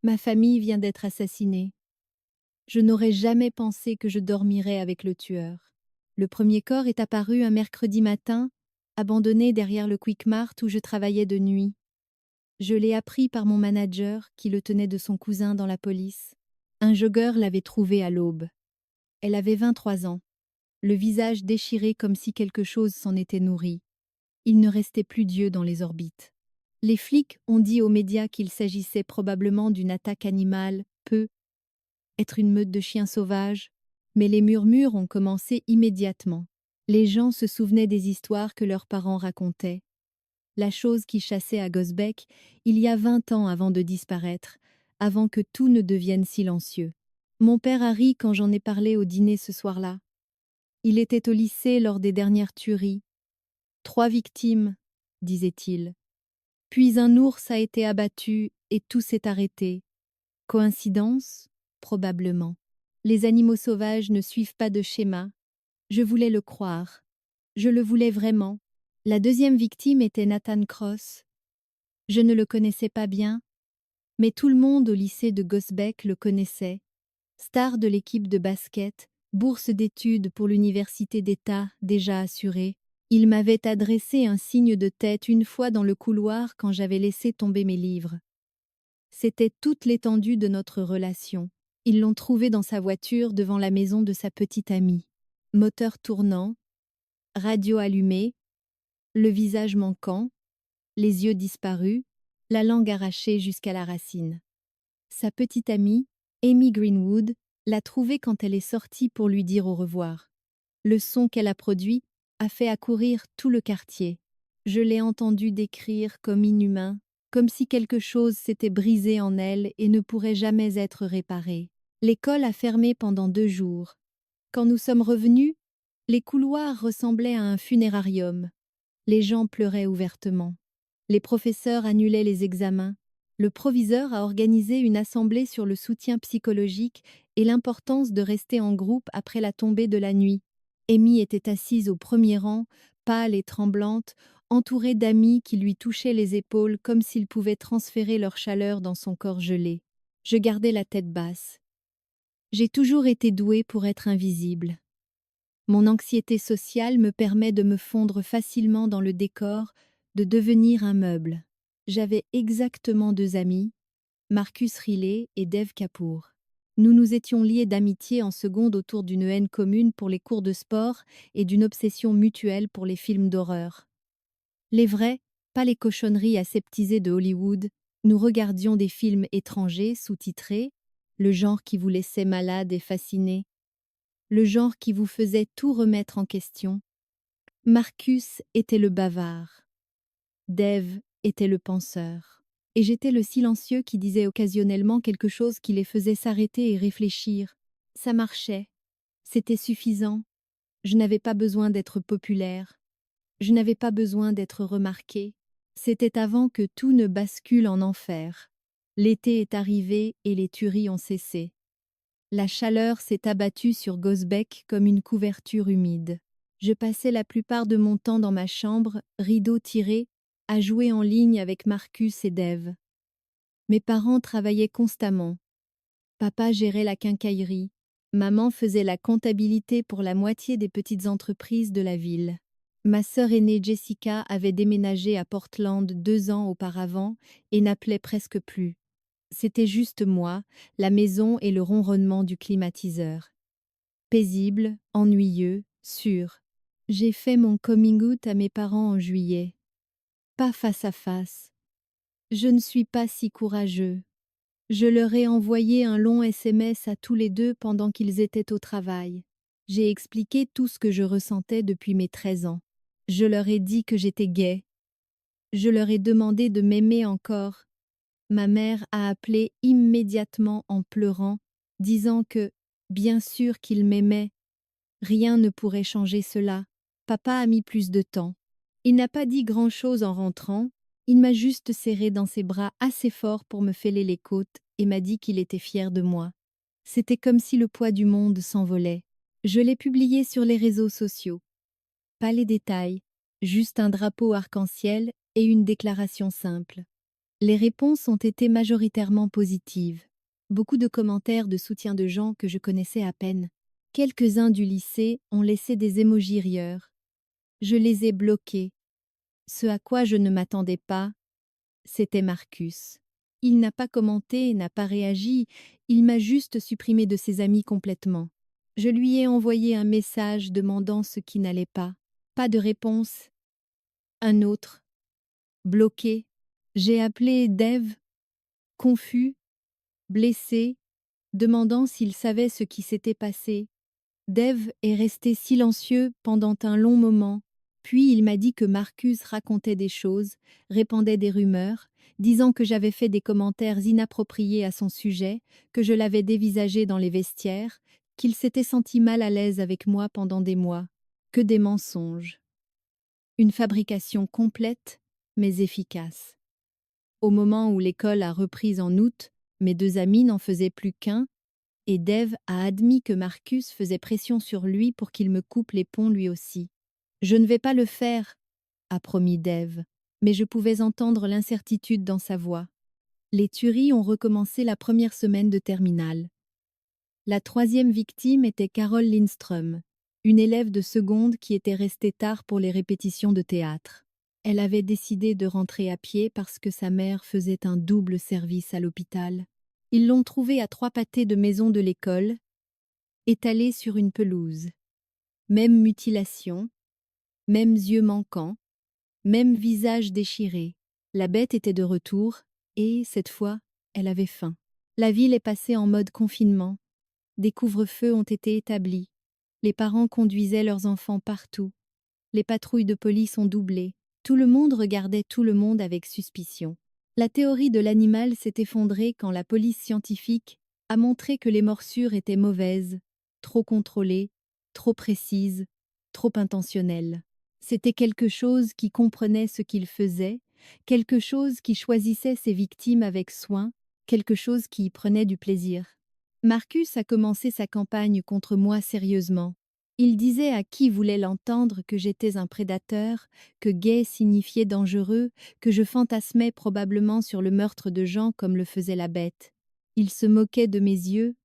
Ma famille vient d'être assassinée. Je n'aurais jamais pensé que je dormirais avec le tueur. Le premier corps est apparu un mercredi matin, abandonné derrière le Quick Mart où je travaillais de nuit. Je l'ai appris par mon manager qui le tenait de son cousin dans la police. Un jogger l'avait trouvé à l'aube. Elle avait 23 ans, le visage déchiré comme si quelque chose s'en était nourri. Il ne restait plus d'yeux dans les orbites. Les flics ont dit aux médias qu'il s'agissait probablement d'une attaque animale, peut être une meute de chiens sauvages, mais les murmures ont commencé immédiatement. Les gens se souvenaient des histoires que leurs parents racontaient. La chose qui chassait à Gosbeck il y a 20 ans avant de disparaître, avant que tout ne devienne silencieux. Mon père a ri quand j'en ai parlé au dîner ce soir-là. Il était au lycée lors des dernières tueries. 3 victimes, disait-il. Puis un ours a été abattu et tout s'est arrêté. Coïncidence? Probablement. Les animaux sauvages ne suivent pas de schéma. Je voulais le croire. Je le voulais vraiment. La deuxième victime était Nathan Cross. Je ne le connaissais pas bien, mais tout le monde au lycée de Gosbeck le connaissait. Star de l'équipe de basket, bourse d'études pour l'université d'État déjà assurée. Il m'avait adressé un signe de tête une fois dans le couloir quand j'avais laissé tomber mes livres. C'était toute l'étendue de notre relation. Ils l'ont trouvé dans sa voiture devant la maison de sa petite amie. Moteur tournant, radio allumée, le visage manquant, les yeux disparus, la langue arrachée jusqu'à la racine. Sa petite amie, Amy Greenwood, l'a trouvé quand elle est sortie pour lui dire au revoir. Le son qu'elle a produit a fait accourir tout le quartier. Je l'ai entendu décrire comme inhumain, comme si quelque chose s'était brisé en elle et ne pourrait jamais être réparé. L'école a fermé pendant 2 jours. Quand nous sommes revenus, les couloirs ressemblaient à un funérarium. Les gens pleuraient ouvertement. Les professeurs annulaient les examens. Le proviseur a organisé une assemblée sur le soutien psychologique et l'importance de rester en groupe après la tombée de la nuit. Amy était assise au premier rang, pâle et tremblante, entourée d'amis qui lui touchaient les épaules comme s'ils pouvaient transférer leur chaleur dans son corps gelé. Je gardais la tête basse. J'ai toujours été douée pour être invisible. Mon anxiété sociale me permet de me fondre facilement dans le décor, de devenir un meuble. J'avais exactement 2 amis, Marcus Riley et Dev Kapoor. Nous nous étions liés d'amitié en seconde autour d'une haine commune pour les cours de sport et d'une obsession mutuelle pour les films d'horreur. Les vrais, pas les cochonneries aseptisées de Hollywood, nous regardions des films étrangers sous-titrés, le genre qui vous laissait malade et fasciné, le genre qui vous faisait tout remettre en question. Marcus était le bavard, Dev était le penseur, et j'étais le silencieux qui disait occasionnellement quelque chose qui les faisait s'arrêter et réfléchir. Ça marchait, c'était suffisant, je n'avais pas besoin d'être populaire, je n'avais pas besoin d'être remarqué. C'était avant que tout ne bascule en enfer. L'été est arrivé et les tueries ont cessé. La chaleur s'est abattue sur Gosbeck comme une couverture humide. Je passais la plupart de mon temps dans ma chambre, rideau tiré, à jouer en ligne avec Marcus et Dev. Mes parents travaillaient constamment. Papa gérait la quincaillerie. Maman faisait la comptabilité pour la moitié des petites entreprises de la ville. Ma sœur aînée Jessica avait déménagé à Portland 2 ans auparavant et n'appelait presque plus. C'était juste moi, la maison et le ronronnement du climatiseur. Paisible, ennuyeux, sûr. J'ai fait mon coming out à mes parents en juillet. Pas face à face. Je ne suis pas si courageux. Je leur ai envoyé un long SMS à tous les deux pendant qu'ils étaient au travail. J'ai expliqué tout ce que je ressentais depuis mes 13 ans. Je leur ai dit que j'étais gay. Je leur ai demandé de m'aimer encore. Ma mère a appelé immédiatement en pleurant, disant que, bien sûr qu'il m'aimait, rien ne pourrait changer cela. Papa a mis plus de temps. Il n'a pas dit grand-chose en rentrant, il m'a juste serré dans ses bras assez fort pour me fêler les côtes et m'a dit qu'il était fier de moi. C'était comme si le poids du monde s'envolait. Je l'ai publié sur les réseaux sociaux. Pas les détails, juste un drapeau arc-en-ciel et une déclaration simple. Les réponses ont été majoritairement positives. Beaucoup de commentaires de soutien de gens que je connaissais à peine. Quelques-uns du lycée ont laissé des émojis rieurs. Je les ai bloqués. Ce à quoi je ne m'attendais pas, c'était Marcus. Il n'a pas commenté, n'a pas réagi, il m'a juste supprimé de ses amis complètement. Je lui ai envoyé un message demandant ce qui n'allait pas. Pas de réponse. Un autre. Bloqué. J'ai appelé Dave, confus, blessé, demandant s'il savait ce qui s'était passé. Dave est resté silencieux pendant un long moment, puis il m'a dit que Marcus racontait des choses, répandait des rumeurs, disant que j'avais fait des commentaires inappropriés à son sujet, que je l'avais dévisagé dans les vestiaires, qu'il s'était senti mal à l'aise avec moi pendant des mois. Que des mensonges. Une fabrication complète, mais efficace. Au moment où l'école a repris en août, mes deux amis n'en faisaient plus qu'un, et Dave a admis que Marcus faisait pression sur lui pour qu'il me coupe les ponts lui aussi. Je ne vais pas le faire, a promis Dave, mais je pouvais entendre l'incertitude dans sa voix. Les tueries ont recommencé la première semaine de terminale. La troisième victime était Carole Lindström, une élève de seconde qui était restée tard pour les répétitions de théâtre. Elle avait décidé de rentrer à pied parce que sa mère faisait un double service à l'hôpital. Ils l'ont trouvée à 3 pâtés de maison de l'école, étalée sur une pelouse. Même mutilation, mêmes yeux manquants, même visage déchiré. La bête était de retour, et, cette fois, elle avait faim. La ville est passée en mode confinement. Des couvre-feux ont été établis. Les parents conduisaient leurs enfants partout. Les patrouilles de police ont doublé. Tout le monde regardait tout le monde avec suspicion. La théorie de l'animal s'est effondrée quand la police scientifique a montré que les morsures étaient mauvaises, trop contrôlées, trop précises, trop intentionnelles. C'était quelque chose qui comprenait ce qu'il faisait, quelque chose qui choisissait ses victimes avec soin, quelque chose qui y prenait du plaisir. Marcus a commencé sa campagne contre moi sérieusement. Il disait à qui voulait l'entendre que j'étais un prédateur, que gay signifiait dangereux, que je fantasmais probablement sur le meurtre de gens comme le faisait la bête. Il se moquait de mes yeux,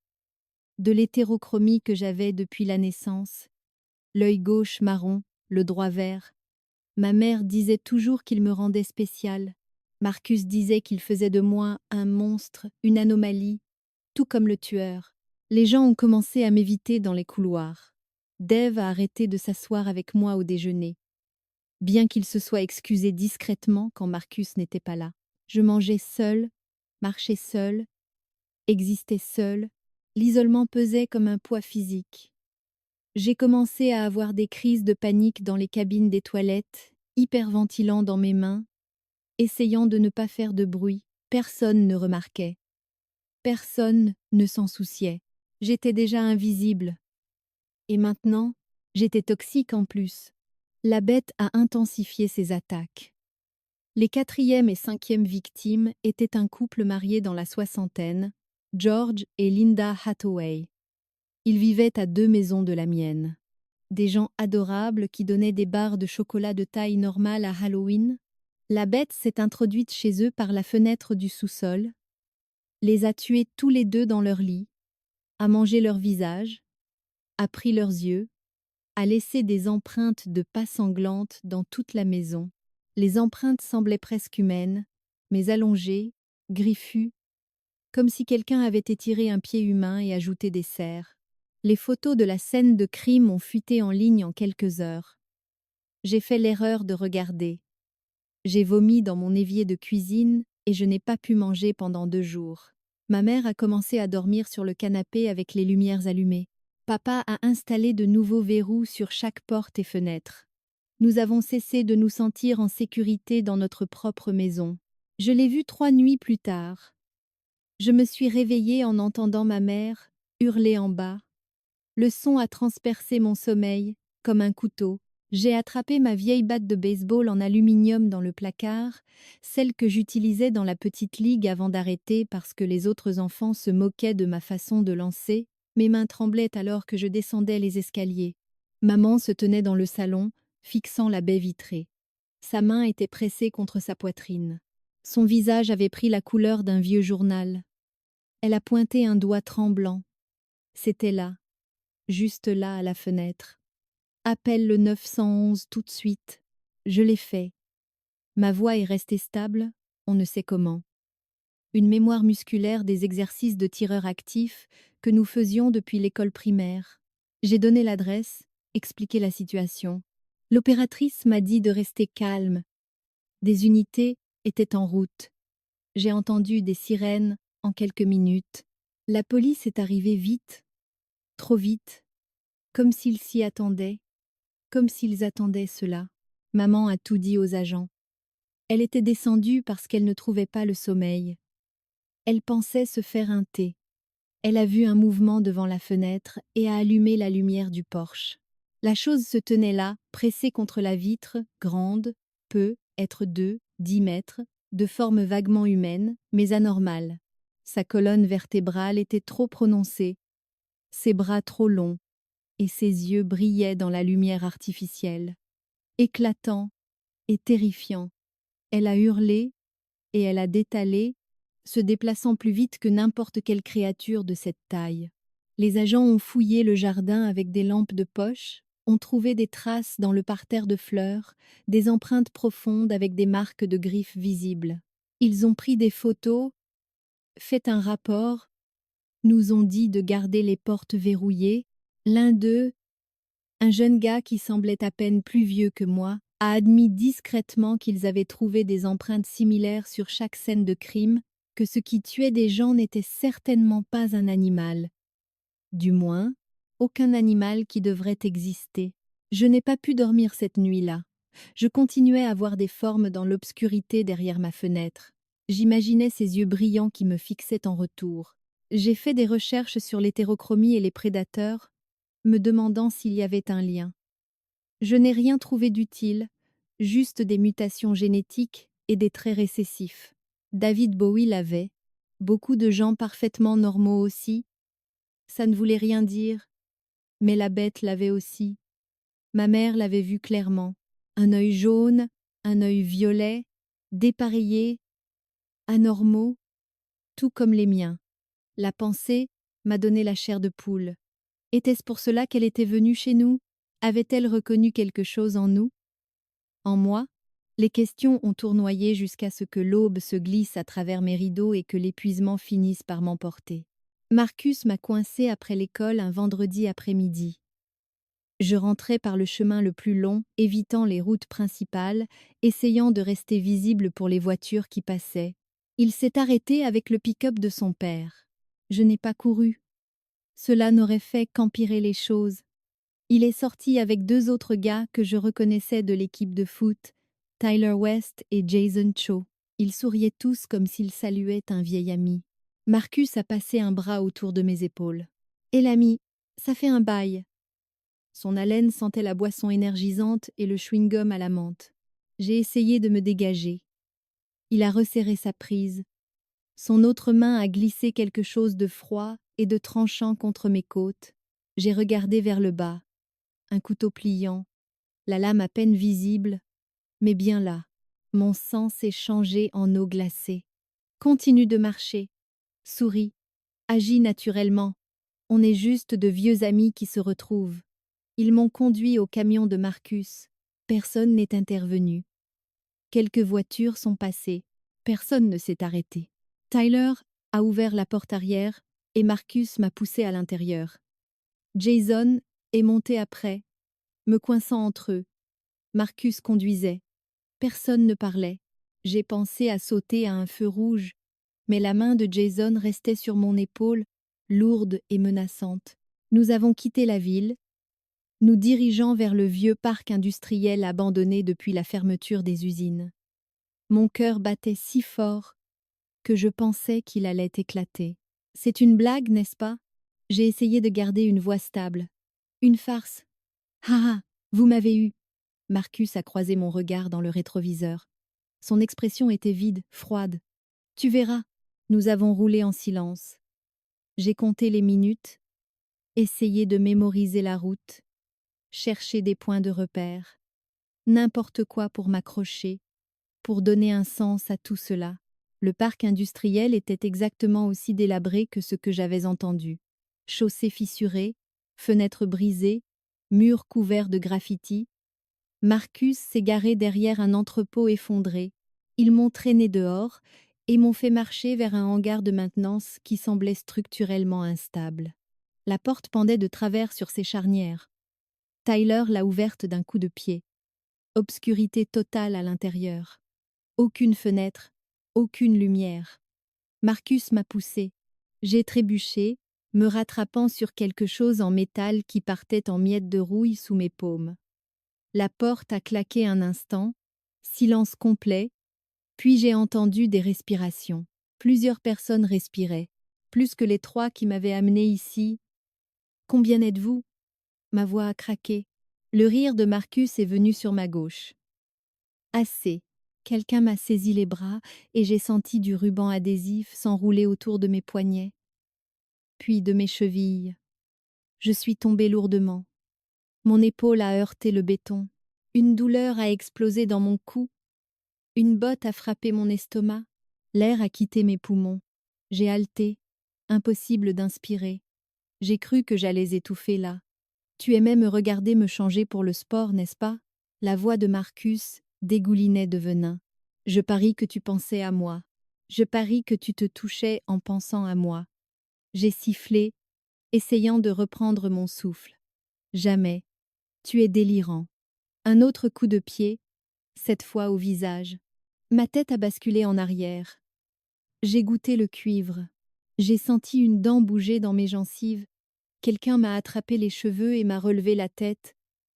de l'hétérochromie que j'avais depuis la naissance, l'œil gauche marron, le droit vert. Ma mère disait toujours qu'il me rendait spécial. Marcus disait qu'il faisait de moi un monstre, une anomalie, tout comme le tueur. Les gens ont commencé à m'éviter dans les couloirs. Dave a arrêté de s'asseoir avec moi au déjeuner, bien qu'il se soit excusé discrètement quand Marcus n'était pas là. Je mangeais seule, marchais seule, existais seule, l'isolement pesait comme un poids physique. J'ai commencé à avoir des crises de panique dans les cabines des toilettes, hyperventilant dans mes mains, essayant de ne pas faire de bruit. Personne ne remarquait. Personne ne s'en souciait. J'étais déjà invisible. Et maintenant, j'étais toxique en plus. La bête a intensifié ses attaques. Les quatrième et cinquième victimes étaient un couple marié dans la soixantaine, George et Linda Hathaway. Ils vivaient à 2 maisons de la mienne. Des gens adorables qui donnaient des barres de chocolat de taille normale à Halloween. La bête s'est introduite chez eux par la fenêtre du sous-sol, les a tués tous les deux dans leur lit, a mangé leur visage, a pris leurs yeux, a laissé des empreintes de pas sanglantes dans toute la maison. Les empreintes semblaient presque humaines, mais allongées, griffues, comme si quelqu'un avait étiré un pied humain et ajouté des serres. Les photos de la scène de crime ont fuité en ligne en quelques heures. J'ai fait l'erreur de regarder. J'ai vomi dans mon évier de cuisine et je n'ai pas pu manger pendant 2 jours. Ma mère a commencé à dormir sur le canapé avec les lumières allumées. Papa a installé de nouveaux verrous sur chaque porte et fenêtre. Nous avons cessé de nous sentir en sécurité dans notre propre maison. Je l'ai vu 3 nuits plus tard. Je me suis réveillée en entendant ma mère hurler en bas. Le son a transpercé mon sommeil, comme un couteau. J'ai attrapé ma vieille batte de baseball en aluminium dans le placard, celle que j'utilisais dans la petite ligue avant d'arrêter parce que les autres enfants se moquaient de ma façon de lancer. Mes mains tremblaient alors que je descendais les escaliers. Maman se tenait dans le salon, fixant la baie vitrée. Sa main était pressée contre sa poitrine. Son visage avait pris la couleur d'un vieux journal. Elle a pointé un doigt tremblant. C'était là, juste là à la fenêtre. Appelle le 911 tout de suite. Je l'ai fait. Ma voix est restée stable, on ne sait comment. Une mémoire musculaire des exercices de tireur actif que nous faisions depuis l'école primaire. J'ai donné l'adresse, expliqué la situation. L'opératrice m'a dit de rester calme. Des unités étaient en route. J'ai entendu des sirènes en quelques minutes. La police est arrivée vite, trop vite, comme s'ils s'y attendaient, comme s'ils attendaient cela. Maman a tout dit aux agents. Elle était descendue parce qu'elle ne trouvait pas le sommeil. Elle pensait se faire un thé. Elle a vu un mouvement devant la fenêtre et a allumé la lumière du porche. La chose se tenait là, pressée contre la vitre, grande, peut être 10 mètres, de forme vaguement humaine, mais anormale. Sa colonne vertébrale était trop prononcée, ses bras trop longs, et ses yeux brillaient dans la lumière artificielle. Éclatant et terrifiant. Elle a hurlé et elle a détalé, se déplaçant plus vite que n'importe quelle créature de cette taille. Les agents ont fouillé le jardin avec des lampes de poche, ont trouvé des traces dans le parterre de fleurs, des empreintes profondes avec des marques de griffes visibles. Ils ont pris des photos, fait un rapport, nous ont dit de garder les portes verrouillées. L'un d'eux, un jeune gars qui semblait à peine plus vieux que moi, a admis discrètement qu'ils avaient trouvé des empreintes similaires sur chaque scène de crime, que ce qui tuait des gens n'était certainement pas un animal. Du moins, aucun animal qui devrait exister. Je n'ai pas pu dormir cette nuit-là. Je continuais à voir des formes dans l'obscurité derrière ma fenêtre. J'imaginais ces yeux brillants qui me fixaient en retour. J'ai fait des recherches sur l'hétérochromie et les prédateurs, me demandant s'il y avait un lien. Je n'ai rien trouvé d'utile, juste des mutations génétiques et des traits récessifs. David Bowie l'avait, beaucoup de gens parfaitement normaux aussi. Ça ne voulait rien dire, mais la bête l'avait aussi. Ma mère l'avait vu clairement. Un œil jaune, un œil violet, dépareillé, anormaux, tout comme les miens. La pensée m'a donné la chair de poule. Était-ce pour cela qu'elle était venue chez nous? Avait-elle reconnu quelque chose en nous? En moi? Les questions ont tournoyé jusqu'à ce que l'aube se glisse à travers mes rideaux et que l'épuisement finisse par m'emporter. Marcus m'a coincé après l'école un vendredi après-midi. Je rentrais par le chemin le plus long, évitant les routes principales, essayant de rester visible pour les voitures qui passaient. Il s'est arrêté avec le pick-up de son père. Je n'ai pas couru. Cela n'aurait fait qu'empirer les choses. Il est sorti avec 2 autres gars que je reconnaissais de l'équipe de foot, Tyler West et Jason Cho. Ils souriaient tous comme s'ils saluaient un vieil ami. Marcus a passé un bras autour de mes épaules. « Et l'ami, ça fait un bail. » Son haleine sentait la boisson énergisante et le chewing-gum à la menthe. J'ai essayé de me dégager. Il a resserré sa prise. Son autre main a glissé quelque chose de froid et de tranchant contre mes côtes. J'ai regardé vers le bas. Un couteau pliant, la lame à peine visible, mais bien là. Mon sang s'est changé en eau glacée. Continue de marcher. Souris. Agis naturellement. On est juste de vieux amis qui se retrouvent. Ils m'ont conduit au camion de Marcus. Personne n'est intervenu. Quelques voitures sont passées. Personne ne s'est arrêté. Tyler a ouvert la porte arrière et Marcus m'a poussé à l'intérieur. Jason est monté après, me coinçant entre eux. Marcus conduisait. Personne ne parlait. J'ai pensé à sauter à un feu rouge, mais la main de Jason restait sur mon épaule, lourde et menaçante. Nous avons quitté la ville, nous dirigeant vers le vieux parc industriel abandonné depuis la fermeture des usines. Mon cœur battait si fort que je pensais qu'il allait éclater. C'est une blague, n'est-ce pas? J'ai essayé de garder une voix stable. Une farce. Ah ah, vous m'avez eu. Marcus a croisé mon regard dans le rétroviseur. Son expression était vide, froide. Tu verras. Nous avons roulé en silence. J'ai compté les minutes, essayé de mémoriser la route, cherché des points de repère. N'importe quoi pour m'accrocher, pour donner un sens à tout cela. Le parc industriel était exactement aussi délabré que ce que j'avais entendu. Chaussées fissurées, fenêtres brisées, murs couverts de graffitis. Marcus s'est garé derrière un entrepôt effondré. Ils m'ont traîné dehors et m'ont fait marcher vers un hangar de maintenance qui semblait structurellement instable. La porte pendait de travers sur ses charnières. Tyler l'a ouverte d'un coup de pied. Obscurité totale à l'intérieur. Aucune fenêtre, aucune lumière. Marcus m'a poussé. J'ai trébuché, me rattrapant sur quelque chose en métal qui partait en miettes de rouille sous mes paumes. La porte a claqué un instant, silence complet, puis j'ai entendu des respirations. Plusieurs personnes respiraient, plus que les 3 qui m'avaient amené ici. Combien êtes-vous? Ma voix a craqué. Le rire de Marcus est venu sur ma gauche. Assez. Quelqu'un m'a saisi les bras et j'ai senti du ruban adhésif s'enrouler autour de mes poignets, puis de mes chevilles. Je suis tombée lourdement. Mon épaule a heurté le béton. Une douleur a explosé dans mon cou. Une botte a frappé mon estomac. L'air a quitté mes poumons. J'ai haleté. Impossible d'inspirer. J'ai cru que j'allais étouffer là. Tu aimais me regarder me changer pour le sport, n'est-ce pas? La voix de Marcus dégoulinait de venin. Je parie que tu pensais à moi. Je parie que tu te touchais en pensant à moi. J'ai sifflé, essayant de reprendre mon souffle. Jamais. Tu es délirant. Un autre coup de pied, cette fois au visage. Ma tête a basculé en arrière. J'ai goûté le cuivre. J'ai senti une dent bouger dans mes gencives. Quelqu'un m'a attrapé les cheveux et m'a relevé la tête.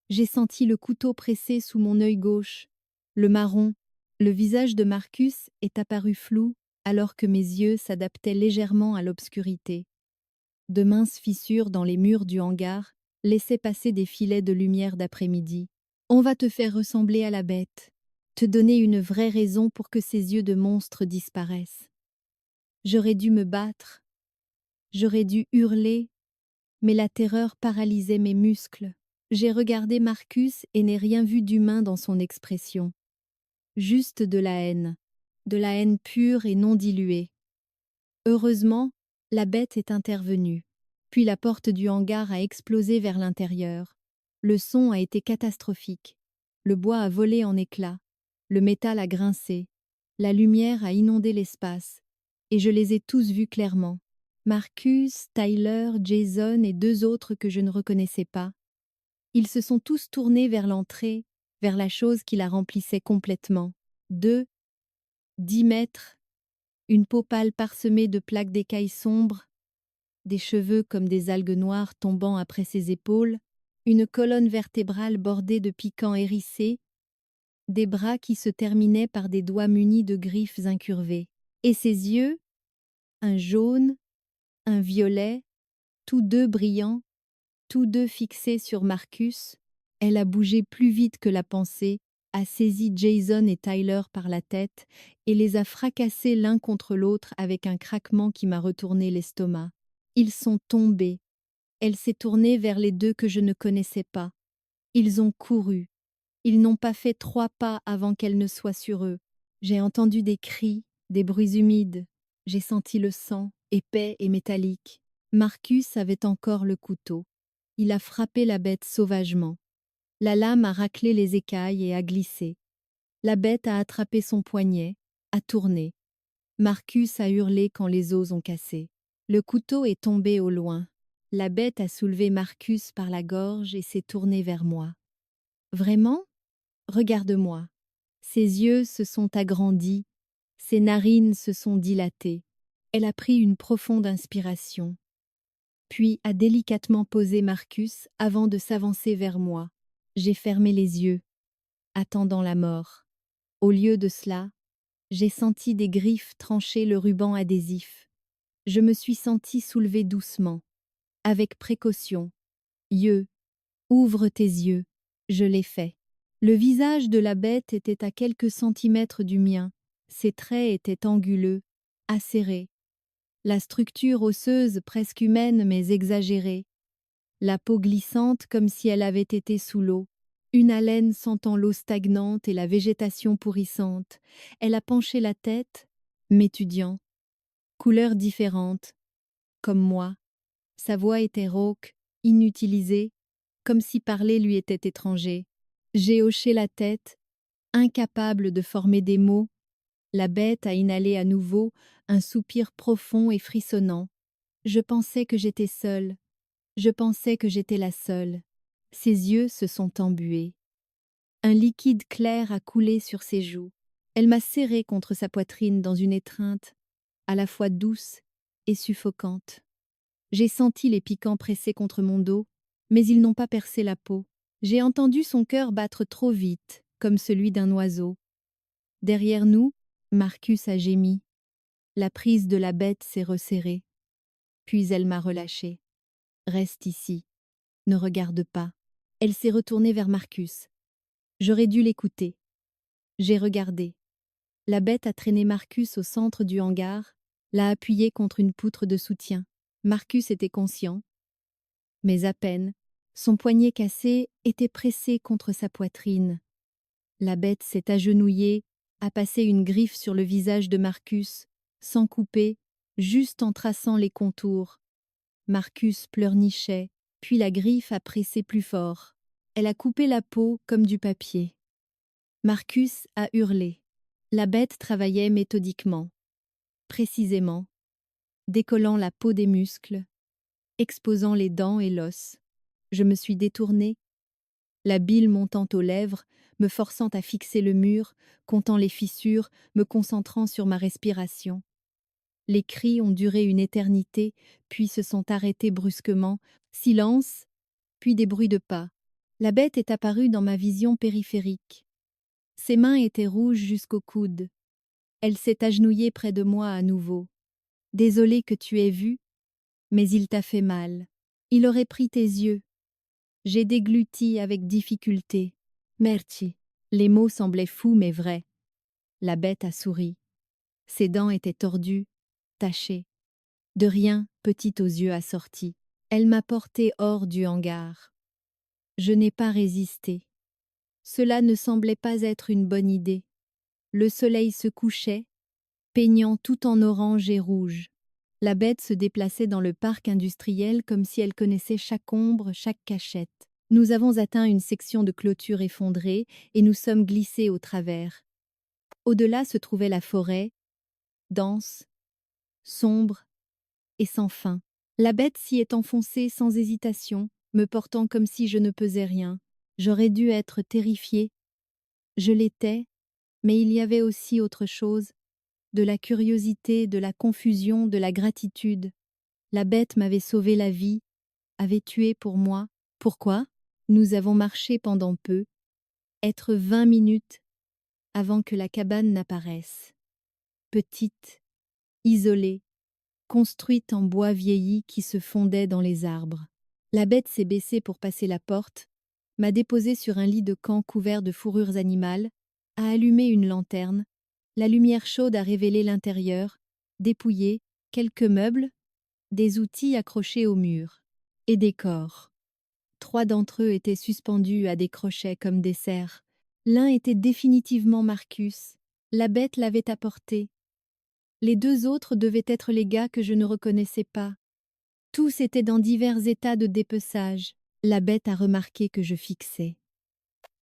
J'ai senti le couteau pressé sous mon œil gauche. Le marron. Le visage de Marcus est apparu flou alors que mes yeux s'adaptaient légèrement à l'obscurité. De minces fissures dans les murs du hangar laissaient passer des filets de lumière d'après-midi. On va te faire ressembler à la bête, te donner une vraie raison pour que ces yeux de monstre disparaissent. J'aurais dû me battre, j'aurais dû hurler, mais la terreur paralysait mes muscles. J'ai regardé Marcus et n'ai rien vu d'humain dans son expression. Juste de la haine pure et non diluée. Heureusement, la bête est intervenue. Puis la porte du hangar a explosé vers l'intérieur. Le son a été catastrophique. Le bois a volé en éclats. Le métal a grincé. La lumière a inondé l'espace. Et je les ai tous vus clairement. Marcus, Tyler, Jason et 2 autres que je ne reconnaissais pas. Ils se sont tous tournés vers l'entrée, vers la chose qui la remplissait complètement. 10 mètres, une peau pâle parsemée de plaques d'écailles sombres, des cheveux comme des algues noires tombant après ses épaules, une colonne vertébrale bordée de piquants hérissés, des bras qui se terminaient par des doigts munis de griffes incurvées. Et ses yeux, un jaune, un violet, tous deux brillants, tous deux fixés sur Marcus. Elle a bougé plus vite que la pensée, a saisi Jason et Tyler par la tête et les a fracassés l'un contre l'autre avec un craquement qui m'a retourné l'estomac. Ils sont tombés. Elle s'est tournée vers les 2 que je ne connaissais pas. Ils ont couru. Ils n'ont pas fait 3 pas avant qu'elle ne soit sur eux. J'ai entendu des cris, des bruits humides. J'ai senti le sang, épais et métallique. Marcus avait encore le couteau. Il a frappé la bête sauvagement. La lame a raclé les écailles et a glissé. La bête a attrapé son poignet, a tourné. Marcus a hurlé quand les os ont cassé. Le couteau est tombé au loin. La bête a soulevé Marcus par la gorge et s'est tournée vers moi. Vraiment? Regarde-moi. Ses yeux se sont agrandis, ses narines se sont dilatées. Elle a pris une profonde inspiration, puis a délicatement posé Marcus avant de s'avancer vers moi. J'ai fermé les yeux, attendant la mort. Au lieu de cela, j'ai senti des griffes trancher le ruban adhésif. Je me suis sentie soulever doucement, avec précaution. Yeux, ouvre tes yeux. Je l'ai fait. Le visage de la bête était à quelques centimètres du mien. Ses traits étaient anguleux, acérés. La structure osseuse presque humaine mais exagérée. La peau glissante comme si elle avait été sous l'eau. Une haleine sentant l'eau stagnante et la végétation pourrissante. Elle a penché la tête, m'étudiant. Couleurs différentes, comme moi. Sa voix était rauque, inutilisée, comme si parler lui était étranger. J'ai hoché la tête, incapable de former des mots. La bête a inhalé à nouveau un soupir profond et frissonnant. Je pensais que j'étais seule. Je pensais que j'étais la seule. Ses yeux se sont embués. Un liquide clair a coulé sur ses joues. Elle m'a serré contre sa poitrine dans une étreinte, à la fois douce et suffocante. J'ai senti les piquants pressés contre mon dos, mais ils n'ont pas percé la peau. J'ai entendu son cœur battre trop vite, comme celui d'un oiseau. Derrière nous, Marcus a gémi. La prise de la bête s'est resserrée. Puis elle m'a relâché. Reste ici. Ne regarde pas. Elle s'est retournée vers Marcus. J'aurais dû l'écouter. J'ai regardé. La bête a traîné Marcus au centre du hangar, l'a appuyé contre une poutre de soutien. Marcus était conscient, mais à peine. Son poignet cassé était pressé contre sa poitrine. La bête s'est agenouillée, a passé une griffe sur le visage de Marcus, sans couper, juste en traçant les contours. Marcus pleurnichait, puis la griffe a pressé plus fort. Elle a coupé la peau comme du papier. Marcus a hurlé. La bête travaillait méthodiquement, précisément, décollant la peau des muscles, exposant les dents et l'os. Je me suis détournée, la bile montant aux lèvres, me forçant à fixer le mur, comptant les fissures, me concentrant sur ma respiration. Les cris ont duré une éternité, puis se sont arrêtés brusquement. Silence, puis des bruits de pas. La bête est apparue dans ma vision périphérique. Ses mains étaient rouges jusqu'au coude. Elle s'est agenouillée près de moi à nouveau. Désolée que tu aies vu, mais il t'a fait mal. Il aurait pris tes yeux. J'ai dégluti avec difficulté. Merci. Les mots semblaient fous mais vrais. La bête a souri. Ses dents étaient tordues, tachées. De rien, petite aux yeux assortis. Elle m'a porté hors du hangar. Je n'ai pas résisté. Cela ne semblait pas être une bonne idée. Le soleil se couchait, peignant tout en orange et rouge. La bête se déplaçait dans le parc industriel comme si elle connaissait chaque ombre, chaque cachette. Nous avons atteint une section de clôture effondrée et nous sommes glissés au travers. Au-delà se trouvait la forêt, dense, sombre et sans fin. La bête s'y est enfoncée sans hésitation, me portant comme si je ne pesais rien. J'aurais dû être terrifiée. Je l'étais, mais il y avait aussi autre chose, de la curiosité, de la confusion, de la gratitude. La bête m'avait sauvé la vie, avait tué pour moi. Pourquoi? Nous avons marché pendant peu, être 20 minutes avant que la cabane n'apparaisse. Petite, isolée, construite en bois vieilli qui se fondait dans les arbres. La bête s'est baissée pour passer la porte, m'a déposé sur un lit de camp couvert de fourrures animales, a allumé une lanterne. La lumière chaude a révélé l'intérieur, dépouillé, quelques meubles, des outils accrochés au mur, et des corps. 3 d'entre eux étaient suspendus à des crochets comme des cerfs. L'un était définitivement Marcus. La bête l'avait apporté. Les 2 autres devaient être les gars que je ne reconnaissais pas. Tous étaient dans divers états de dépeçage. La bête a remarqué que je fixais.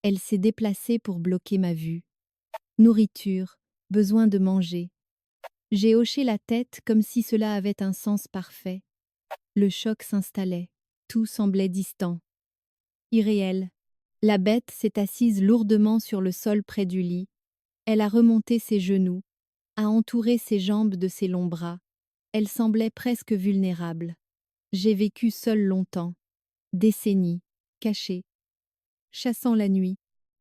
Elle s'est déplacée pour bloquer ma vue. Nourriture, besoin de manger. J'ai hoché la tête comme si cela avait un sens parfait. Le choc s'installait. Tout semblait distant. Irréel. La bête s'est assise lourdement sur le sol près du lit. Elle a remonté ses genoux, a entouré ses jambes de ses longs bras. Elle semblait presque vulnérable. J'ai vécu seule longtemps, décennies, cachée, chassant la nuit.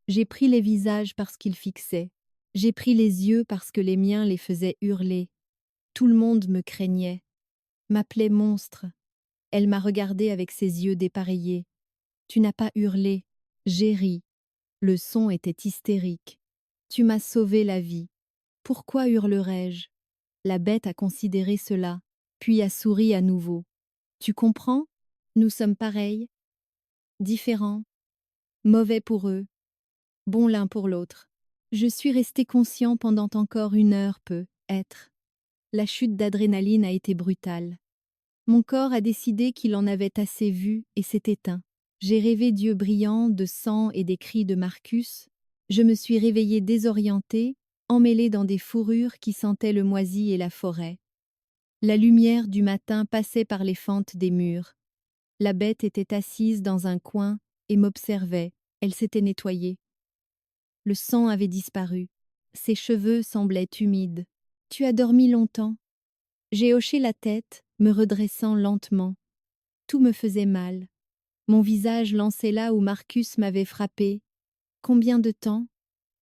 J'ai pris les visages parce qu'ils fixaient. J'ai pris les yeux parce que les miens les faisaient hurler. Tout le monde me craignait, m'appelait monstre. Elle m'a regardé avec ses yeux dépareillés. Tu n'as pas hurlé, j'ai ri. Le son était hystérique. Tu m'as sauvé la vie. Pourquoi hurlerais-je? La bête a considéré cela, puis a souri à nouveau. Tu comprends? Nous sommes pareils, différents, Mauvais pour eux, bon l'un pour l'autre. Je suis resté conscient pendant encore 1 heure peut-être. La chute d'adrénaline a été brutale. Mon corps a décidé qu'il en avait assez vu et s'est éteint. J'ai rêvé d'yeux brillants, de sang et des cris de Marcus. Je me suis réveillée désorientée, emmêlée dans des fourrures qui sentaient le moisi et la forêt. La lumière du matin passait par les fentes des murs. La bête était assise dans un coin et m'observait. Elle s'était nettoyée. Le sang avait disparu. Ses cheveux semblaient humides. « Tu as dormi longtemps ?» J'ai hoché la tête, me redressant lentement. Tout me faisait mal. Mon visage lancé là où Marcus m'avait frappé. Combien de temps?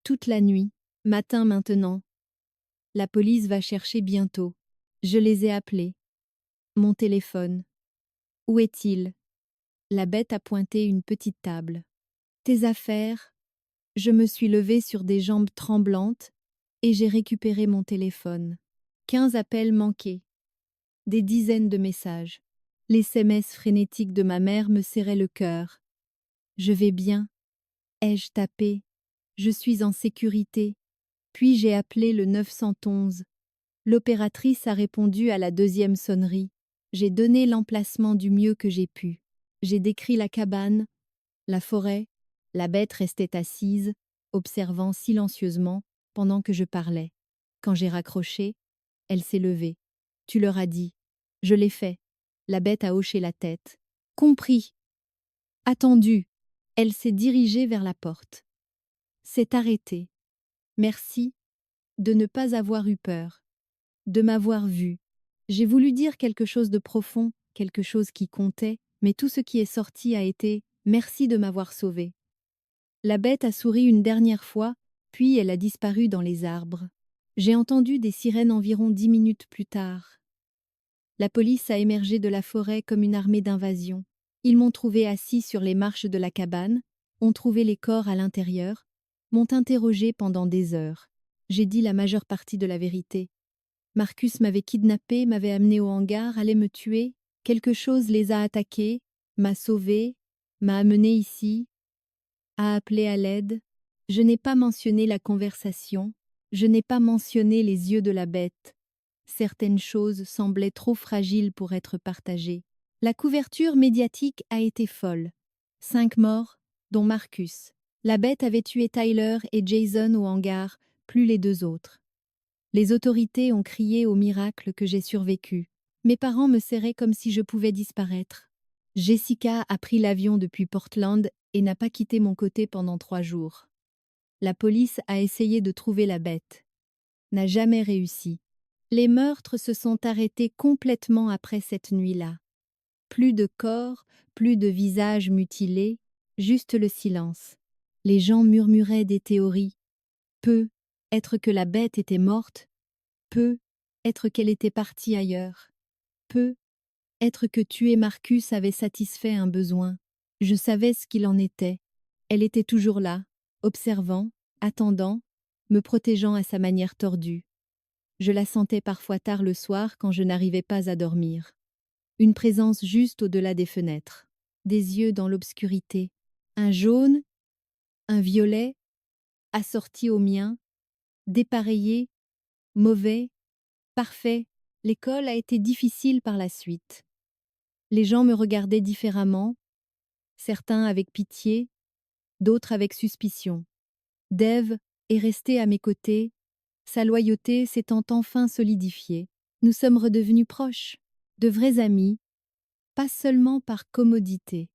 Toute la nuit. Matin maintenant. La police va chercher bientôt. Je les ai appelés. Mon téléphone. Où est-il? La bête a pointé une petite table. Tes affaires? Je me suis levée sur des jambes tremblantes et j'ai récupéré mon téléphone. 15 appels manqués. Des dizaines de messages. Les SMS frénétiques de ma mère me serraient le cœur. Je vais bien. Ai-je tapé? Je suis en sécurité. Puis j'ai appelé le 911. L'opératrice a répondu à la deuxième sonnerie. J'ai donné l'emplacement du mieux que j'ai pu. J'ai décrit la cabane, la forêt. La bête restait assise, observant silencieusement pendant que je parlais. Quand j'ai raccroché, elle s'est levée. Tu leur as dit. Je l'ai fait. La bête a hoché la tête. Compris. Attendu. Elle s'est dirigée vers la porte. S'est arrêtée. Merci de ne pas avoir eu peur, de m'avoir vu. J'ai voulu dire quelque chose de profond, quelque chose qui comptait, mais tout ce qui est sorti a été « merci de m'avoir sauvé ». La bête a souri une dernière fois, puis elle a disparu dans les arbres. J'ai entendu des sirènes environ 10 minutes plus tard. La police a émergé de la forêt comme une armée d'invasion. Ils m'ont trouvé assis sur les marches de la cabane, ont trouvé les corps à l'intérieur, m'ont interrogé pendant des heures. J'ai dit la majeure partie de la vérité. Marcus m'avait kidnappé, m'avait amené au hangar, allait me tuer. Quelque chose les a attaqués, m'a sauvé, m'a amené ici, a appelé à l'aide. Je n'ai pas mentionné la conversation, je n'ai pas mentionné les yeux de la bête. Certaines choses semblaient trop fragiles pour être partagées. La couverture médiatique a été folle. 5 morts, dont Marcus. La bête avait tué Tyler et Jason au hangar, plus les 2 autres. Les autorités ont crié au miracle que j'ai survécu. Mes parents me serraient comme si je pouvais disparaître. Jessica a pris l'avion depuis Portland et n'a pas quitté mon côté pendant 3 jours. La police a essayé de trouver la bête. N'a jamais réussi. Les meurtres se sont arrêtés complètement après cette nuit-là. Plus de corps, plus de visages mutilés, juste le silence. Les gens murmuraient des théories. Peut être que la bête était morte, peut être qu'elle était partie ailleurs, peut être que tuer Marcus avait satisfait un besoin. Je savais ce qu'il en était. Elle était toujours là, observant, attendant, me protégeant à sa manière tordue. Je la sentais parfois tard le soir quand je n'arrivais pas à dormir. Une présence juste au-delà des fenêtres. Des yeux dans l'obscurité. Un jaune, un violet, assorti au mien, dépareillé, mauvais, parfait. L'école a été difficile par la suite. Les gens me regardaient différemment, certains avec pitié, d'autres avec suspicion. Dave est resté à mes côtés, sa loyauté s'étant enfin solidifiée. Nous sommes redevenus proches, de vrais amis, pas seulement par commodité.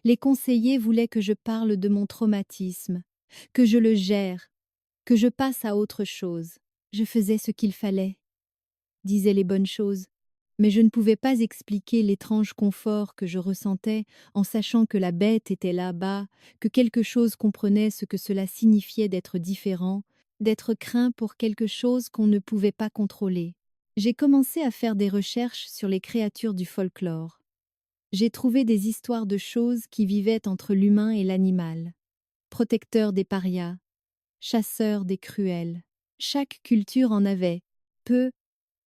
Les conseillers voulaient que je parle de mon traumatisme, que je le gère, que je passe à autre chose. Je faisais ce qu'il fallait, disais les bonnes choses, mais je ne pouvais pas expliquer l'étrange confort que je ressentais en sachant que la bête était là-bas, que quelque chose comprenait ce que cela signifiait d'être différent, d'être craint pour quelque chose qu'on ne pouvait pas contrôler. J'ai commencé à faire des recherches sur les créatures du folklore. J'ai trouvé des histoires de choses qui vivaient entre l'humain et l'animal. Protecteurs des parias, chasseurs des cruels. Chaque culture en avait. Peu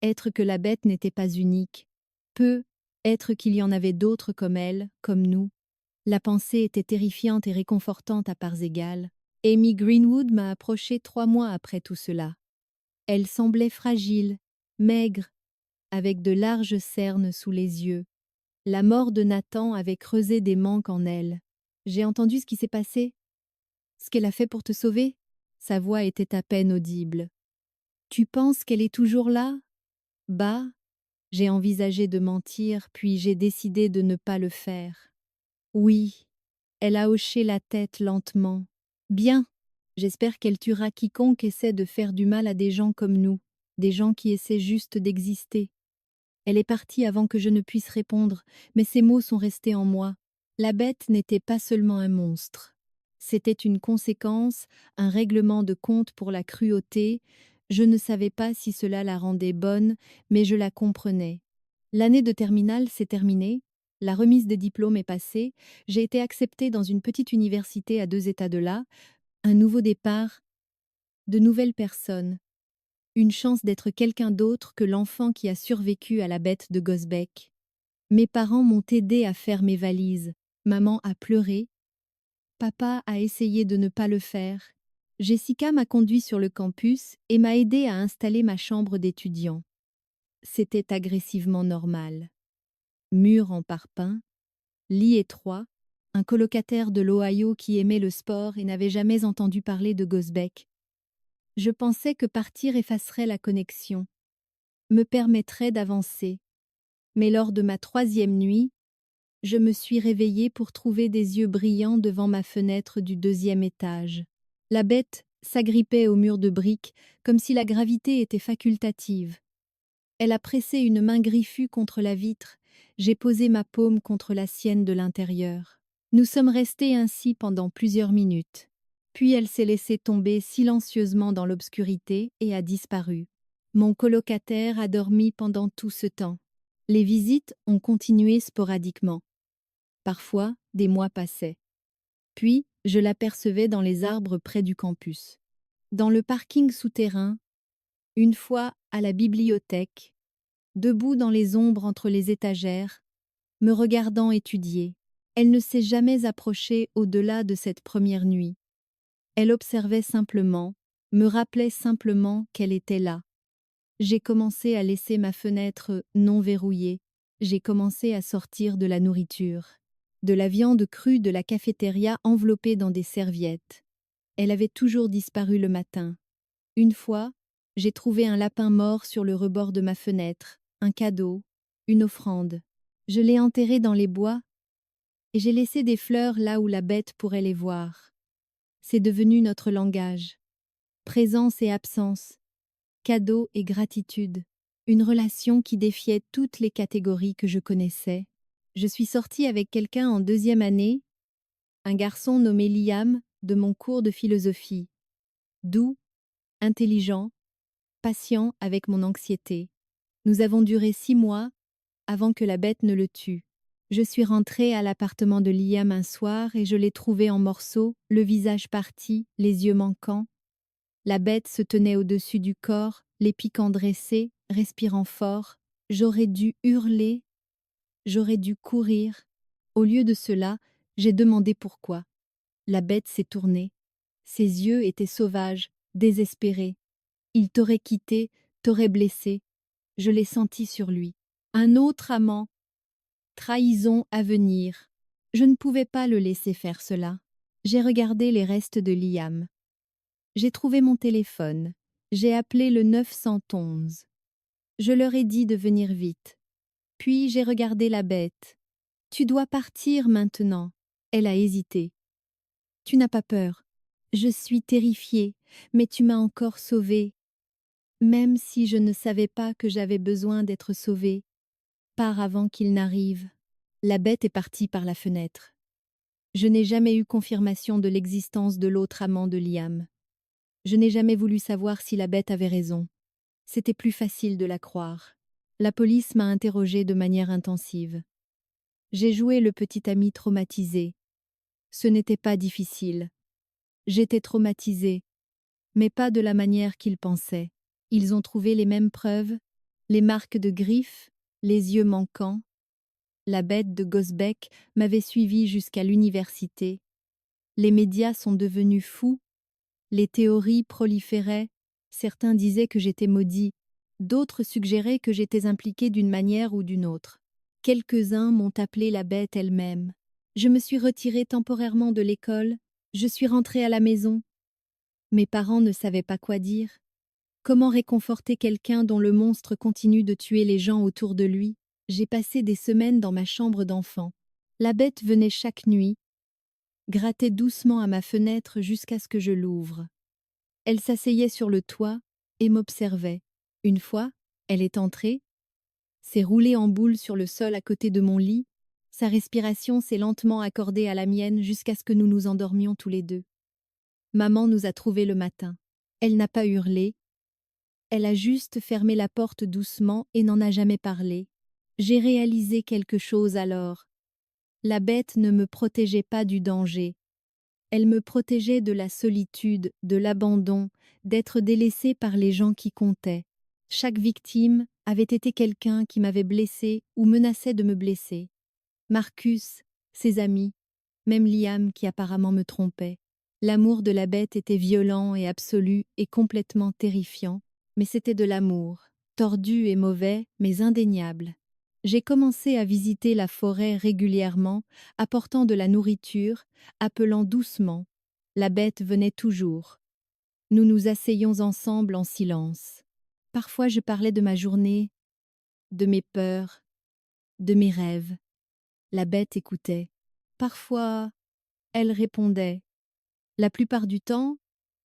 être que la bête n'était pas unique. Peu être qu'il y en avait d'autres comme elle, comme nous. La pensée était terrifiante et réconfortante à parts égales. Amy Greenwood m'a approchée 3 mois après tout cela. Elle semblait fragile, maigre, avec de larges cernes sous les yeux. La mort de Nathan avait creusé des manques en elle. J'ai entendu ce qui s'est passé. Ce qu'elle a fait pour te sauver? Sa voix était à peine audible. Tu penses qu'elle est toujours là? Bah, j'ai envisagé de mentir, puis j'ai décidé de ne pas le faire. Oui, elle a hoché la tête lentement. Bien, j'espère qu'elle tuera quiconque essaie de faire du mal à des gens comme nous, des gens qui essaient juste d'exister. Elle est partie avant que je ne puisse répondre, mais ces mots sont restés en moi. La bête n'était pas seulement un monstre. C'était une conséquence, un règlement de compte pour la cruauté. Je ne savais pas si cela la rendait bonne, mais je la comprenais. L'année de terminale s'est terminée, la remise des diplômes est passée, j'ai été acceptée dans une petite université à 2 États de là, un nouveau départ, de nouvelles personnes. Une chance d'être quelqu'un d'autre que l'enfant qui a survécu à la bête de Gosbeck. Mes parents m'ont aidé à faire mes valises. Maman a pleuré. Papa a essayé de ne pas le faire. Jessica m'a conduit sur le campus et m'a aidé à installer ma chambre d'étudiant. C'était agressivement normal. Murs en parpaing, lit étroit, un colocataire de l'Ohio qui aimait le sport et n'avait jamais entendu parler de Gosbeck. Je pensais que partir effacerait la connexion, me permettrait d'avancer. Mais lors de ma 3e nuit, je me suis réveillée pour trouver des yeux brillants devant ma fenêtre du 2e étage. La bête s'agrippait au mur de briques comme si la gravité était facultative. Elle a pressé une main griffue contre la vitre, j'ai posé ma paume contre la sienne de l'intérieur. Nous sommes restés ainsi pendant plusieurs minutes. Puis elle s'est laissée tomber silencieusement dans l'obscurité et a disparu. Mon colocataire a dormi pendant tout ce temps. Les visites ont continué sporadiquement. Parfois, des mois passaient. Puis, je l'apercevais dans les arbres près du campus. Dans le parking souterrain, une fois à la bibliothèque, debout dans les ombres entre les étagères, me regardant étudier. Elle ne s'est jamais approchée au-delà de cette première nuit. Elle observait simplement, me rappelait simplement qu'elle était là. J'ai commencé à laisser ma fenêtre non verrouillée. J'ai commencé à sortir de la nourriture. De la viande crue de la cafétéria enveloppée dans des serviettes. Elle avait toujours disparu le matin. Une fois, j'ai trouvé un lapin mort sur le rebord de ma fenêtre, un cadeau, une offrande. Je l'ai enterré dans les bois et j'ai laissé des fleurs là où la bête pourrait les voir. C'est devenu notre langage. Présence et absence, cadeau et gratitude. Une relation qui défiait toutes les catégories que je connaissais. Je suis sortie avec quelqu'un en 2e année, un garçon nommé Liam de mon cours de philosophie. Doux, intelligent, patient avec mon anxiété. Nous avons duré 6 mois avant que la bête ne le tue. Je suis rentrée à l'appartement de Liam un soir et je l'ai trouvé en morceaux, le visage parti, les yeux manquants. La bête se tenait au-dessus du corps, les piquants dressés, respirant fort. J'aurais dû hurler, j'aurais dû courir. Au lieu de cela, j'ai demandé pourquoi. La bête s'est tournée. Ses yeux étaient sauvages, désespérés. Il t'aurait quitté, t'aurait blessé. Je l'ai senti sur lui. Un autre amant. Trahison à venir. Je ne pouvais pas le laisser faire cela. J'ai regardé les restes de Liam. J'ai trouvé mon téléphone. J'ai appelé le 911. Je leur ai dit de venir vite. Puis j'ai regardé la bête. Tu dois partir maintenant. Elle a hésité. Tu n'as pas peur. Je suis terrifiée, mais tu m'as encore sauvée. Même si je ne savais pas que j'avais besoin d'être sauvée. Pars avant qu'il n'arrive. La bête est partie par la fenêtre. Je n'ai jamais eu confirmation de l'existence de l'autre amant de Liam. Je n'ai jamais voulu savoir si la bête avait raison. C'était plus facile de la croire. La police m'a interrogée de manière intensive. J'ai joué le petit ami traumatisé. Ce n'était pas difficile. J'étais traumatisée, mais pas de la manière qu'ils pensaient. Ils ont trouvé les mêmes preuves, les marques de griffes, les yeux manquants. La bête de Gosbeck m'avait suivi jusqu'à l'université. Les médias sont devenus fous, les théories proliféraient, certains disaient que j'étais maudit, d'autres suggéraient que j'étais impliqué d'une manière ou d'une autre. Quelques-uns m'ont appelé la bête elle-même. Je me suis retirée temporairement de l'école, je suis rentrée à la maison. Mes parents ne savaient pas quoi dire. Comment réconforter quelqu'un dont le monstre continue de tuer les gens autour de lui? J'ai passé des semaines dans ma chambre d'enfant. La bête venait chaque nuit, grattait doucement à ma fenêtre jusqu'à ce que je l'ouvre. Elle s'asseyait sur le toit et m'observait. Une fois, elle est entrée, s'est roulée en boule sur le sol à côté de mon lit. Sa respiration s'est lentement accordée à la mienne jusqu'à ce que nous nous endormions tous les deux. Maman nous a trouvés le matin. Elle n'a pas hurlé. Elle a juste fermé la porte doucement et n'en a jamais parlé. J'ai réalisé quelque chose alors. La bête ne me protégeait pas du danger. Elle me protégeait de la solitude, de l'abandon, d'être délaissée par les gens qui comptaient. Chaque victime avait été quelqu'un qui m'avait blessé ou menaçait de me blesser. Marcus, ses amis, même Liam qui apparemment me trompait. L'amour de la bête était violent et absolu et complètement terrifiant, mais c'était de l'amour, tordu et mauvais, mais indéniable. J'ai commencé à visiter la forêt régulièrement, apportant de la nourriture, appelant doucement. La bête venait toujours. Nous nous asseyions ensemble en silence. Parfois je parlais de ma journée, de mes peurs, de mes rêves. La bête écoutait. Parfois, elle répondait. La plupart du temps,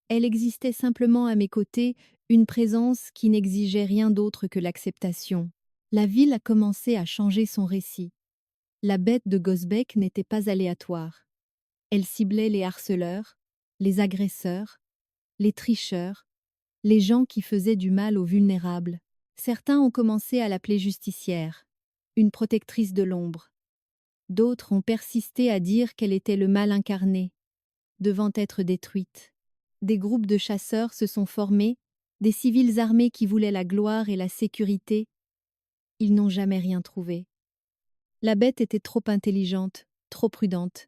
elle existait simplement à mes côtés, une présence qui n'exigeait rien d'autre que l'acceptation. La ville a commencé à changer son récit. La bête de Gosbeck n'était pas aléatoire. Elle ciblait les harceleurs, les agresseurs, les tricheurs, les gens qui faisaient du mal aux vulnérables. Certains ont commencé à l'appeler justicière, une protectrice de l'ombre. D'autres ont persisté à dire qu'elle était le mal incarné, devant être détruite. Des groupes de chasseurs se sont formés, des civils armés qui voulaient la gloire et la sécurité. Ils n'ont jamais rien trouvé. La bête était trop intelligente, trop prudente.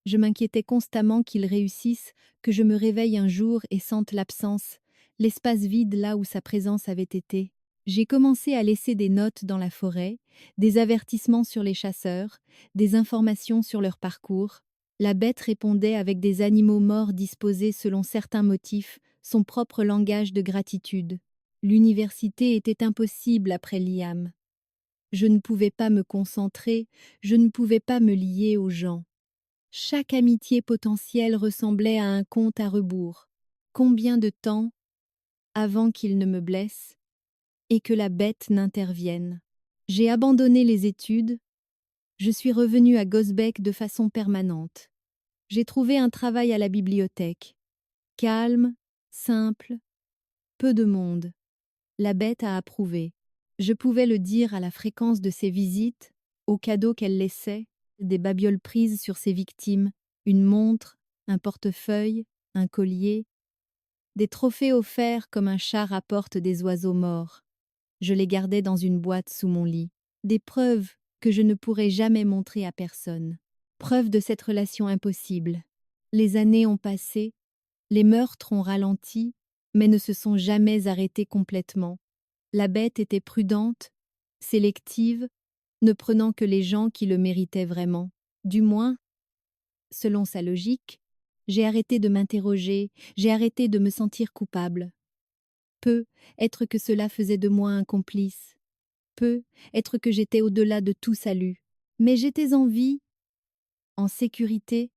Je m'inquiétais constamment qu'il réussisse, que je me réveille un jour et sente l'absence, l'espace vide là où sa présence avait été. J'ai commencé à laisser des notes dans la forêt, des avertissements sur les chasseurs, des informations sur leur parcours. La bête répondait avec des animaux morts disposés selon certains motifs, son propre langage de gratitude. L'université était impossible après Liam. Je ne pouvais pas me concentrer, je ne pouvais pas me lier aux gens. Chaque amitié potentielle ressemblait à un compte à rebours. Combien de temps avant qu'il ne me blesse et que la bête n'intervienne? J'ai abandonné les études, je suis revenue à Gosbeck de façon permanente. J'ai trouvé un travail à la bibliothèque. Calme, simple, peu de monde. La bête a approuvé. Je pouvais le dire à la fréquence de ses visites, aux cadeaux qu'elle laissait, des babioles prises sur ses victimes, une montre, un portefeuille, un collier, des trophées offerts comme un chat rapporte des oiseaux morts. Je les gardais dans une boîte sous mon lit. Des preuves que je ne pourrais jamais montrer à personne. Preuves de cette relation impossible. Les années ont passé, les meurtres ont ralenti, mais ne se sont jamais arrêtés complètement. La bête était prudente, sélective, ne prenant que les gens qui le méritaient vraiment. Du moins, selon sa logique, j'ai arrêté de m'interroger, j'ai arrêté de me sentir coupable. Peu être que cela faisait de moi un complice. Peu être que j'étais au-delà de tout salut. Mais j'étais en vie, en sécurité,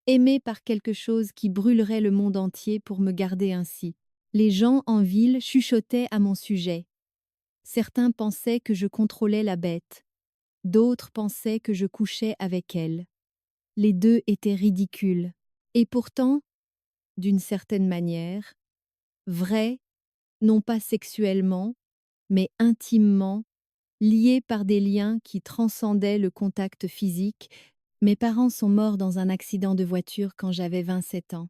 aimée par quelque chose qui brûlerait le monde entier pour me garder ainsi. Les gens en ville chuchotaient à mon sujet. Certains pensaient que je contrôlais la bête. D'autres pensaient que je couchais avec elle. Les deux étaient ridicules. Et pourtant, d'une certaine manière, vrais, non pas sexuellement, mais intimement, liés par des liens qui transcendaient le contact physique. Mes parents sont morts dans un accident de voiture quand j'avais 27 ans.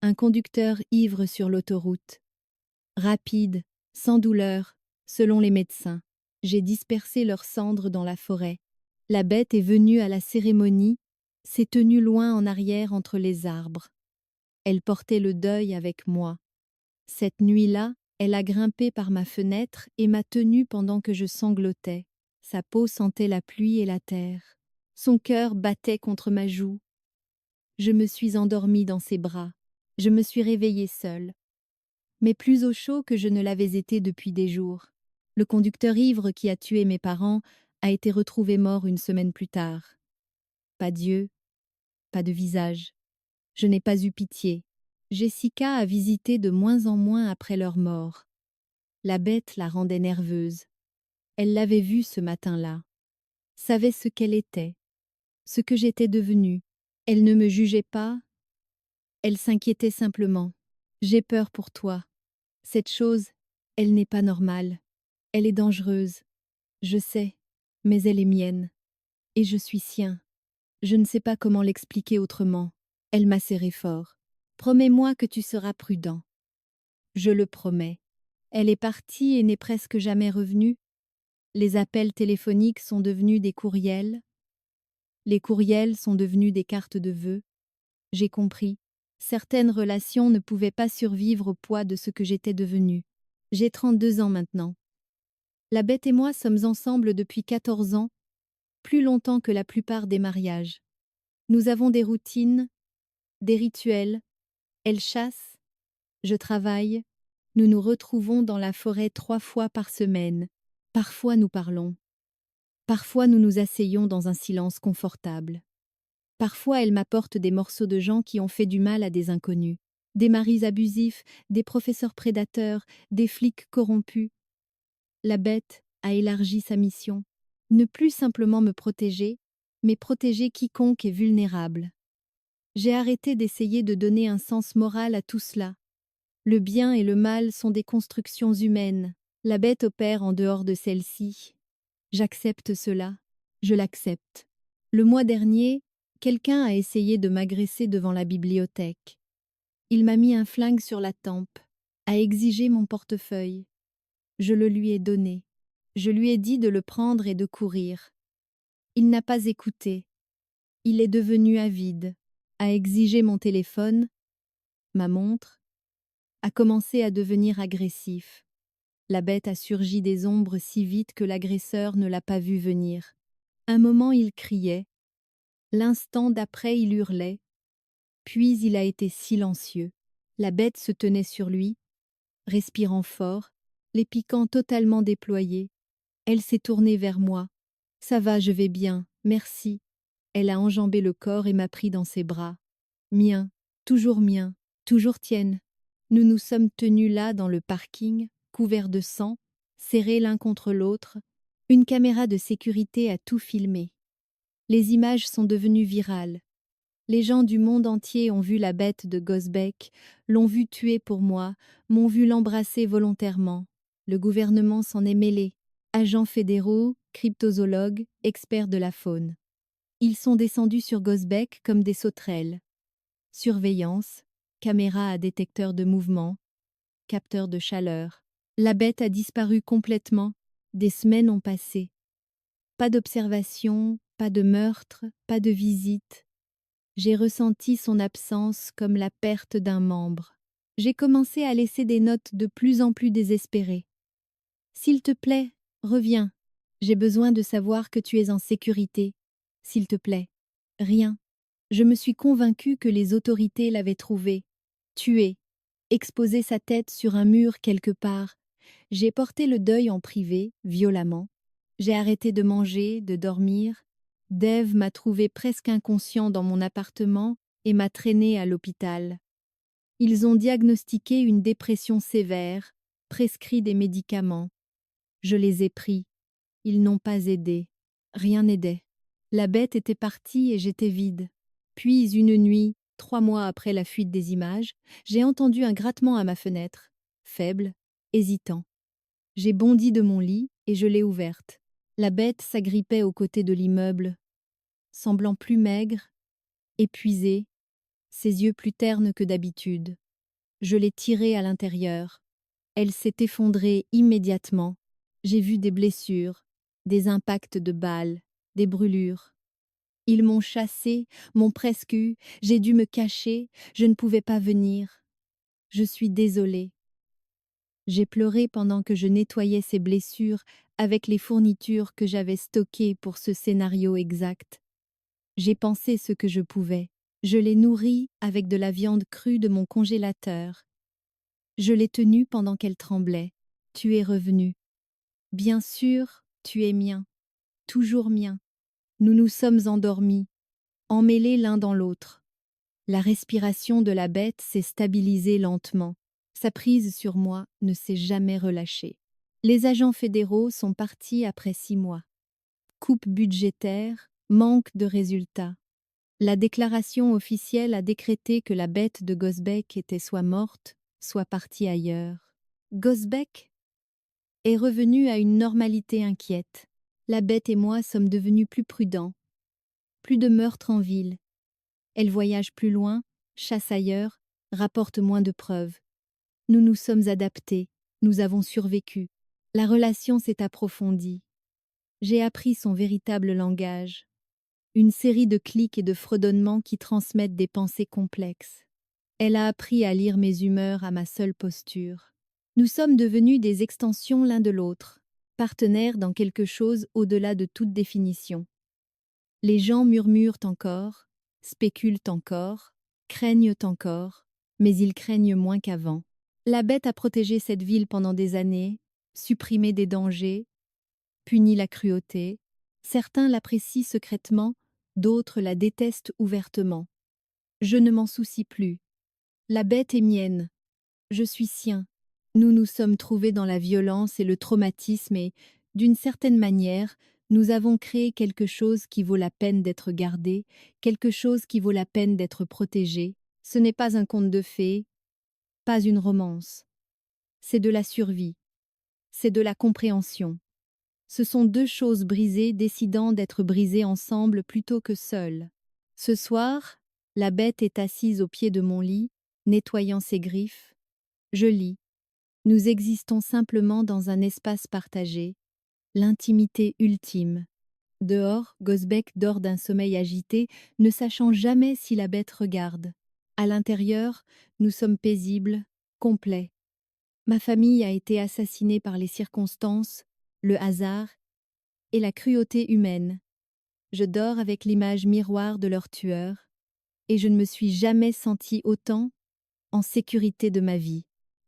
Un conducteur ivre sur l'autoroute. Rapide, sans douleur, selon les médecins. J'ai dispersé leurs cendres dans la forêt. La bête est venue à la cérémonie, s'est tenue loin en arrière entre les arbres. Elle portait le deuil avec moi. Cette nuit-là, elle a grimpé par ma fenêtre et m'a tenue pendant que je sanglotais. Sa peau sentait la pluie et la terre. Son cœur battait contre ma joue. Je me suis endormie dans ses bras. Je me suis réveillée seule. Mais plus au chaud que je ne l'avais été depuis des jours. Le conducteur ivre qui a tué mes parents a été retrouvé mort une semaine plus tard. Pas d'yeux, pas de visage. Je n'ai pas eu pitié. Jessica a visité de moins en moins après leur mort. La bête la rendait nerveuse. Elle l'avait vue ce matin-là. Savait ce qu'elle était, ce que j'étais devenue. Elle ne me jugeait pas. Elle s'inquiétait simplement. J'ai peur pour toi. Cette chose, elle n'est pas normale. Elle est dangereuse. Je sais, mais elle est mienne. Et je suis sien. Je ne sais pas comment l'expliquer autrement. Elle m'a serré fort. Promets-moi que tu seras prudent. Je le promets. Elle est partie et n'est presque jamais revenue. Les appels téléphoniques sont devenus des courriels. Les courriels sont devenus des cartes de vœux. J'ai compris. Certaines relations ne pouvaient pas survivre au poids de ce que j'étais devenue. J'ai 32 ans maintenant. La bête et moi sommes ensemble depuis 14 ans, plus longtemps que la plupart des mariages. Nous avons des routines, des rituels. Elle chasse, je travaille. Nous nous retrouvons dans la forêt 3 fois par semaine. Parfois nous parlons. Parfois nous nous asseyons dans un silence confortable. Parfois elle m'apporte des morceaux de gens qui ont fait du mal à des inconnus. Des maris abusifs, des professeurs prédateurs, des flics corrompus. La bête a élargi sa mission. Ne plus simplement me protéger, mais protéger quiconque est vulnérable. J'ai arrêté d'essayer de donner un sens moral à tout cela. Le bien et le mal sont des constructions humaines. La bête opère en dehors de celle-ci. J'accepte cela. Je l'accepte. Le mois dernier, quelqu'un a essayé de m'agresser devant la bibliothèque. Il m'a mis un flingue sur la tempe, a exigé mon portefeuille. Je le lui ai donné. Je lui ai dit de le prendre et de courir. Il n'a pas écouté. Il est devenu avide, a exigé mon téléphone, ma montre, a commencé à devenir agressif. La bête a surgi des ombres si vite que l'agresseur ne l'a pas vu venir. Un moment il criait, l'instant d'après il hurlait, puis il a été silencieux. La bête se tenait sur lui, respirant fort, les piquants totalement déployés. Elle s'est tournée vers moi. « Ça va, je vais bien, merci. » Elle a enjambé le corps et m'a pris dans ses bras. Mien, toujours tienne. Nous nous sommes tenus là dans le parking, couverts de sang, serrés l'un contre l'autre. Une caméra de sécurité a tout filmé. Les images sont devenues virales. Les gens du monde entier ont vu la bête de Gosbeck, l'ont vu tuer pour moi, m'ont vu l'embrasser volontairement. Le gouvernement s'en est mêlé. Agents fédéraux, cryptozoologues, experts de la faune. Ils sont descendus sur Gosbeck comme des sauterelles. Surveillance, caméra à détecteur de mouvement, capteur de chaleur. La bête a disparu complètement. Des semaines ont passé. Pas d'observation, pas de meurtre, pas de visite. J'ai ressenti son absence comme la perte d'un membre. J'ai commencé à laisser des notes de plus en plus désespérées. S'il te plaît, reviens. J'ai besoin de savoir que tu es en sécurité. S'il te plaît. Rien. Je me suis convaincue que les autorités l'avaient trouvé. Tué. Exposé sa tête sur un mur quelque part. J'ai porté le deuil en privé, violemment. J'ai arrêté de manger, de dormir. Dave m'a trouvé presque inconscient dans mon appartement et m'a traîné à l'hôpital. Ils ont diagnostiqué une dépression sévère, prescrit des médicaments. Je les ai pris. Ils n'ont pas aidé. Rien n'aidait. La bête était partie et j'étais vide. Puis une nuit, 3 mois après la fuite des images, j'ai entendu un grattement à ma fenêtre, faible, hésitant. J'ai bondi de mon lit et je l'ai ouverte. La bête s'agrippait aux côtés de l'immeuble, semblant plus maigre, épuisée, ses yeux plus ternes que d'habitude. Je l'ai tirée à l'intérieur. Elle s'est effondrée immédiatement. J'ai vu des blessures, des impacts de balles, des brûlures. Ils m'ont chassé, m'ont presque eu, j'ai dû me cacher, je ne pouvais pas venir. Je suis désolée. J'ai pleuré pendant que je nettoyais ces blessures avec les fournitures que j'avais stockées pour ce scénario exact. J'ai pensé ce que je pouvais. Je l'ai nourrie avec de la viande crue de mon congélateur. Je l'ai tenue pendant qu'elle tremblait. Tu es revenu. Bien sûr, tu es mien. Toujours mien. Nous nous sommes endormis, emmêlés l'un dans l'autre. La respiration de la bête s'est stabilisée lentement. Sa prise sur moi ne s'est jamais relâchée. Les agents fédéraux sont partis après 6 mois. Coupe budgétaire, manque de résultats. La déclaration officielle a décrété que la bête de Gosbeck était soit morte, soit partie ailleurs. Gosbeck est revenu à une normalité inquiète. La bête et moi sommes devenus plus prudents. Plus de meurtres en ville. Elle voyage plus loin, chasse ailleurs, rapporte moins de preuves. Nous nous sommes adaptés, nous avons survécu. La relation s'est approfondie. J'ai appris son véritable langage. Une série de clics et de fredonnements qui transmettent des pensées complexes. Elle a appris à lire mes humeurs à ma seule posture. Nous sommes devenus des extensions l'un de l'autre, partenaires dans quelque chose au-delà de toute définition. Les gens murmurent encore, spéculent encore, craignent encore, mais ils craignent moins qu'avant. La bête a protégé cette ville pendant des années, supprimé des dangers, puni la cruauté. Certains l'apprécient secrètement, d'autres la détestent ouvertement. Je ne m'en soucie plus. La bête est mienne. Je suis sien. Nous nous sommes trouvés dans la violence et le traumatisme et, d'une certaine manière, nous avons créé quelque chose qui vaut la peine d'être gardé, quelque chose qui vaut la peine d'être protégé. Ce n'est pas un conte de fées, pas une romance. C'est de la survie. C'est de la compréhension. Ce sont deux choses brisées décidant d'être brisées ensemble plutôt que seules. Ce soir, la bête est assise au pied de mon lit, nettoyant ses griffes. Je lis. Nous existons simplement dans un espace partagé, l'intimité ultime. Dehors, Gosbeck dort d'un sommeil agité, ne sachant jamais si la bête regarde. À l'intérieur, nous sommes paisibles, complets. Ma famille a été assassinée par les circonstances, le hasard et la cruauté humaine. Je dors avec l'image miroir de leur tueur, et je ne me suis jamais sentie autant en sécurité de ma vie.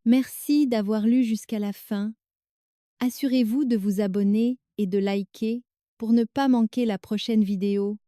Merci d'avoir lu jusqu'à la fin. Assurez-vous de vous abonner et de liker pour ne pas manquer la prochaine vidéo.